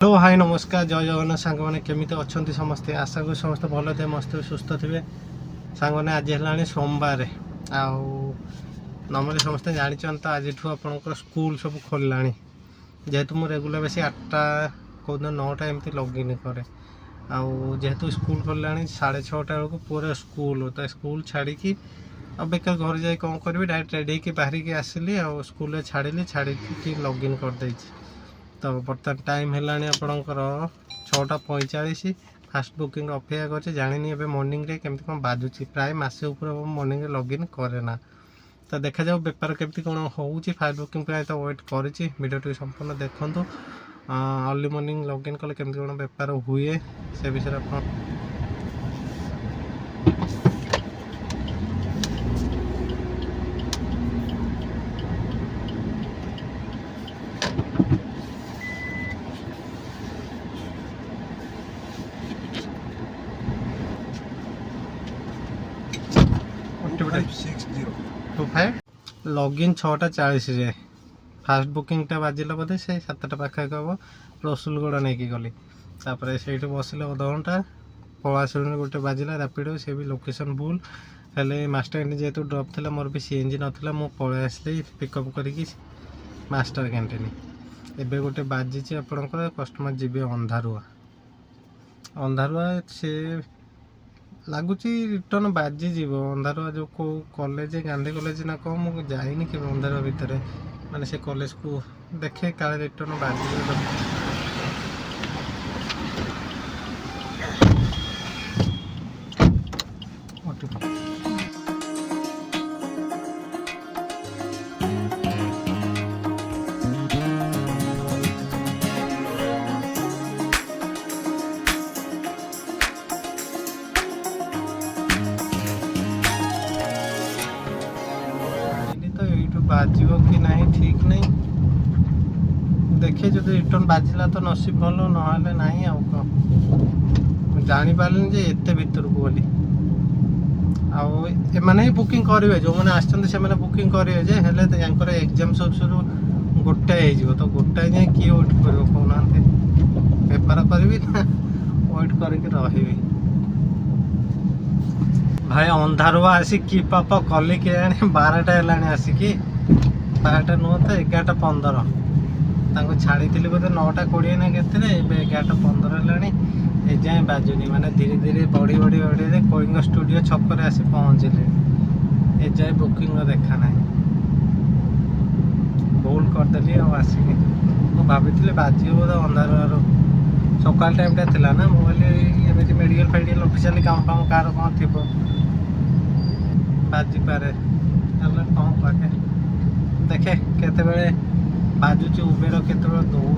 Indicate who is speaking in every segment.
Speaker 1: Hello hi नमस्कार जय जगन्नाथ सांग मैंने केमी अच्छा समस्ते आशा करी समस्त भल थे मस्त सुस्थ थे सांग मैंने आज है सोमवार नॉर्मली समस्ते जानते तो आज आपंकर स्कूल सब खोलला जेहेतु मुझे रेगुलर बेस 8टा कौन 9टा एमती लॉगिन करे जेहेतु स्कूल खोलला 6:30 बेलू पूरा स्कूल तो स्कूल छाड़ी बेकार घर जाए कौन करी डायरेक्ट रेडी होकर बाहर की आसली स्कूल छाड़ी छाड़ी लॉगिन करदे तो बर्तमान टाइम है आपणकर 6:45 फास्ट बुकिंग अपेक्षा कर जानी मॉर्निंग रे केमती कौन बाजुची प्राय मसे ऊपर मॉर्निंग लॉगिन करे ना तो देखा जाऊ बेपार केमती कौन होची फास्ट बुकिंग प्राय तो वेट करी वीडियो संपूर्ण देखूँ अर्ली मॉर्निंग लॉगिन कले केमती कौन बेपार हुए से विषय आप लॉगिन 6:40 फास्ट बुकिंगटा बाजिला बोधे से 7टा पाखाक हम रसुलगड़ा नहीं गली तापर से बसिले अधघंटा पलाशुणी गोटे बाजिला रापिडो से भी लोकेशन भूल हेले मास्टर कैंटीन जेहेतु ड्रप थी मोर भी सीएनजी नाला मुझे पलि आसली पिकअप करके मास्टर कैंटीन एबे गोटे बाजी आपंकर कस्टमर जी अंधारुआ अंधारुआ से लगुच रिटर्न बाजिजी अंधारुआ जो कौ कॉलेज गांधी कॉलेज ना कौन मुझे जाइनी कि अंधारुआ भितर माने से कॉलेज को देखे काले रिटर्न बाजी बाजिब कि नहीं ठीक नहीं देखे जो रिटर्न बाजिला तो नसीब भल ना नहीं जानी पारे जे एते भीतर को बोली आने ही बुकिंग करेंगे जो मैंने आसते बुकिंग करेंगे जे हेल्ले एग्जाम सब शुरू गोटाए हो तो गोटाए जाए किए वेट कर कहना बेपार करी ना वेट करके रही भाई अंधारुआ आसी कि पाप कली के 12टा है आसिकी 12टा नुह तो 11:15 छाड़ी बोधे 9:20 ना के 11:15 है जाए बाजुनी माने धीरे धीरे बढ़ी बढ़ी बढ़ी कलिंग स्टूडियो छक आसी पहुँचले ए जाए बुकिंग देखा ना भूल करदेली आसिक मुझे भाभी बाजी बोधे अंधारुआ सकाल टाइमटा थी ना मुझे मेडिकल फेडिकल ऑफिशियल काम फाम कार कौन थी बाजी पारे कौन करे देखे केते बाजुची उबेर केते दौर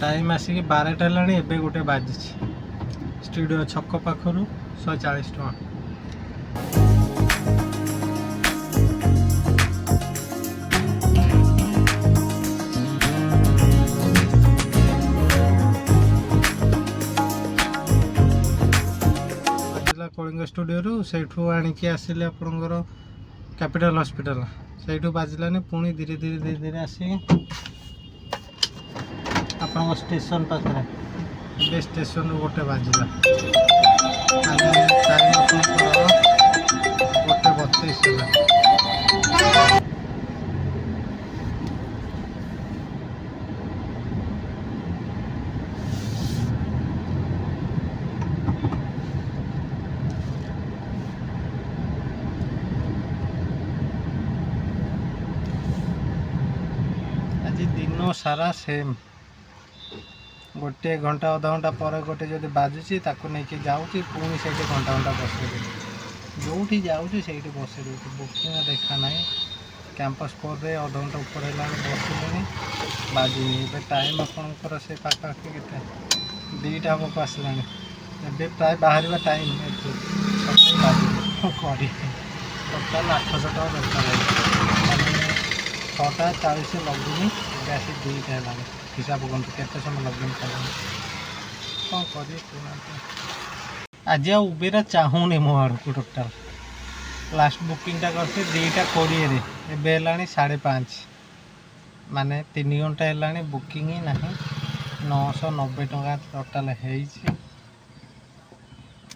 Speaker 1: टाइम आसिक 12टा है एबे गोटे बाजी स्टूडियो छक पाखर 140 टका कलिंग स्टूडियो से आणिकी आसिले आपणकर कैपिटल हॉस्पिटल से बाजिलानी पुणी धीरे धीरे धीरे धीरे आसी आप स्टेशन पाखे स्टेशन गोटे बाजिला 1:32 दिन सारा सेम गोटे घंटा अध घंटा पर गोटे जो बाजुची नहीं जाऊँगी पुणी से घंटा घंटा बसे जो जाऊँगी से बसे बुकिंग देखा ना कैंपस पर अध घंटा ऊपर है बसले बाजुनी टाइम आपंकर से पाखापाखि के 2टा हमको आसला प्राय बाहर टाइम करी टोटाल 800 टका दरकार 6:40 लग्न आसी 2टा है हिसाब करते केते समय लग्न कल कौन कर आज उबेर चाहूनी मो आड़ को टोटाल लास्ट बुकिंगटा करते 2:20 एबे 5:30 ମାନେ 3 ଘଣ୍ଟା ହେଲାଣି ବୁକିଂ ହିଁ ନାହିଁ। 990 ଟଙ୍କା ଟୋଟାଲ୍ ହେଇଛି।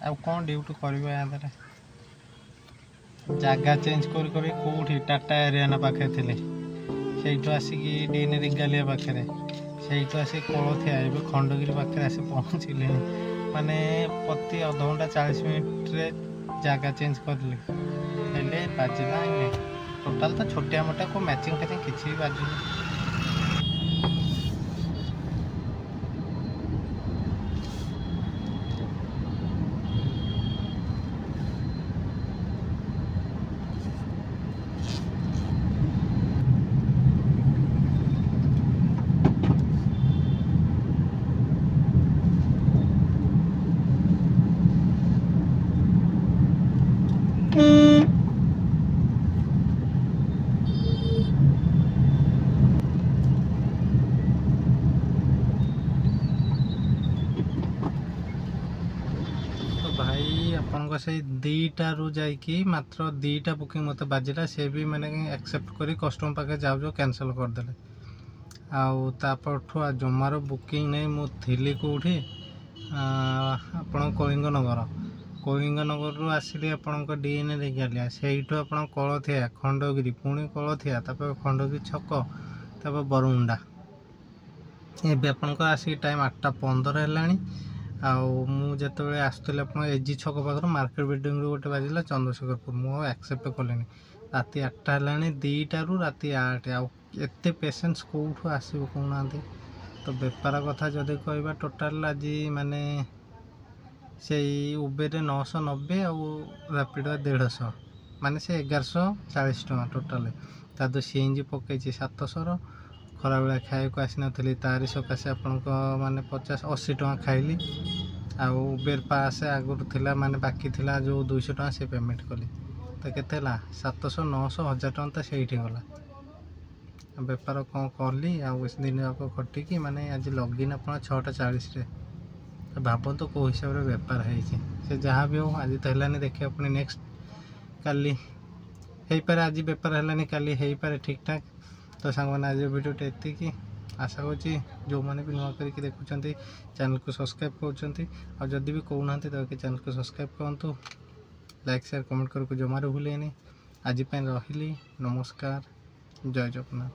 Speaker 1: ଆଉ କ'ଣ ଡ୍ୟୁଟି କରିବା ୟା ଦେହରେ। ଜାଗା ଚେଞ୍ଜ କରି କରି କେଉଁଠି ଟାଟା ଏରିଆନା ପାଖରେ ଥିଲେ, ସେଇଠୁ ଆସିକି ଡିଏନ୍ ରିଗାଲିଆ ପାଖରେ, ସେଇଠୁ ଆସି କୋଳଥିଆ, ଏବେ ଖଣ୍ଡଗିରି ପାଖରେ ଆସି ପହଞ୍ଚିଲେଣି। ମାନେ ପ୍ରତି ଅଧଘଣ୍ଟା 40 ମିନିଟ୍ରେ ଜାଗା ଚେଞ୍ଜ କରିଲି, ହେଲେ ବାଜିଲା ହିଁ ନାହିଁ। ଟୋଟାଲ୍ ତ ଛୋଟିଆ ମୋଟା କେଉଁ ମ୍ୟାଚିଂ ଫ୍ୟାଚିଂ କିଛି ବି ବାଜୁନି। ଭାଇ ଆପଣଙ୍କ ସେଇ 2ଟାରୁ ଯାଇକି ମାତ୍ର 2ଟା ବୁକିଂ ମୋତେ ବାଜିଲା, ସେ ବି ମାନେ ଆକ୍ସେପ୍ଟ କରି କଷ୍ଟମର୍ ପାଖରେ ଯାଉ କ୍ୟାନସଲ୍ କରିଦେଲେ। ଆଉ ତାପରଠୁ ଜମାରୁ ବୁକିଂ ନେଇ ମୁଁ ଥିଲି କେଉଁଠି, ଆପଣ କଳିଙ୍ଗନଗରରୁ ଆସିଲି ଆପଣଙ୍କ ଡିଏନ୍ ରିଗାଲିଆ, ସେଇଠୁ ଆପଣ କୋଳଥିଆ, ଖଣ୍ଡଗିରି, ପୁଣି କୋଳଥିଆ, ତାପରେ ଖଣ୍ଡଗିରି ଛକ, ତାପରେ ବରମୁଣ୍ଡା। ଏବେ ଆପଣଙ୍କ ଆସିକି ଟାଇମ୍ 8:15 ହେଲାଣି। ଆଉ ମୁଁ ଯେତେବେଳେ ଆସୁଥିଲି ଆପଣ ଏଜି ଛକ ପାଖରୁ ମାର୍କେଟ ବିଲ୍ଡିଂରୁ ଗୋଟେ ବାଜିଲା ଚନ୍ଦ୍ରଶେଖରପୁର, ମୁଁ ଆଉ ଆକ୍ସେପ୍ଟ କଲିନି। ରାତି 8ଟା ହେଲାଣି, 2ଟାରୁ ରାତି 8, ଆଉ ଏତେ ପେସେନ୍ସ କେଉଁଠୁ ଆସିବ କହୁନାହାନ୍ତି। ତ ବେପାର କଥା ଯଦି କହିବା, ଟୋଟାଲ୍ ଆଜି ମାନେ ସେଇ ଉବେରରେ 990 ଆଉ ରାପିଡ଼ୋ 150, ମାନେ ସେ 1140 ଟଙ୍କା ଟୋଟାଲ୍। ତା ଦେହରେ ସିଏନ୍ଜି ପକେଇଛି 700ର। ଖରାବେଳେ ଖାଇବାକୁ ଆସିନଥିଲି, ତାରି ସକାଶେ ଆପଣଙ୍କ ମାନେ 50-80 ଟଙ୍କା ଖାଇଲି। ଆଉ ଉବେର ପାସ୍ ଆଗରୁ ଥିଲା, ମାନେ ବାକି ଥିଲା ଯେଉଁ 200 ଟଙ୍କା, ସେ ପେମେଣ୍ଟ କଲି। ତ କେତେ ହେଲା, 700, 900, 1000 ଟଙ୍କା ତ ସେଇଠି ଗଲା। ବେପାର କ'ଣ କଲି ଆଉ ଦିନ ଯାକ ଖଟିକି, ମାନେ ଆଜି ଲଗିନ୍ ଆପଣ 6:40ରେ। ତ ଭାବନ୍ତୁ କେଉଁ ହିସାବରେ ବେପାର ହେଇଛି। ସେ ଯାହା ବି ହଉ, ଆଜି ତ ହେଲାନି, ଦେଖିବା ପୁଣି ନେକ୍ସଟ କାଲି ହେଇପାରେ। ଆଜି ବେପାର ହେଲାନି, କାଲି ହେଇପାରେ ଠିକ୍ଠାକ୍। ତ ସାଙ୍ଗମାନେ ଆଜି ଭିଡ଼ିଓଟି ଏତିକି। ଆଶା କରୁଛି ଯେଉଁମାନେ ବି ନୂଆ କରିକି ଦେଖୁଛନ୍ତି ଚ୍ୟାନେଲକୁ ସବସ୍କ୍ରାଇବ୍ କରୁଛନ୍ତି, ଆଉ ଯଦି ବି କହୁନାହାନ୍ତି ତାହେଲେ ଚ୍ୟାନେଲକୁ ସବସ୍କ୍ରାଇବ୍ କରନ୍ତୁ। ଲାଇକ୍ ସେୟାର କମେଣ୍ଟ କରିବାକୁ ଜମାରୁ ଭୁଲେନି। ଆଜି ପାଇଁ ରହିଲି, ନମସ୍କାର, ଜୟ ଜଗନ୍ନାଥ।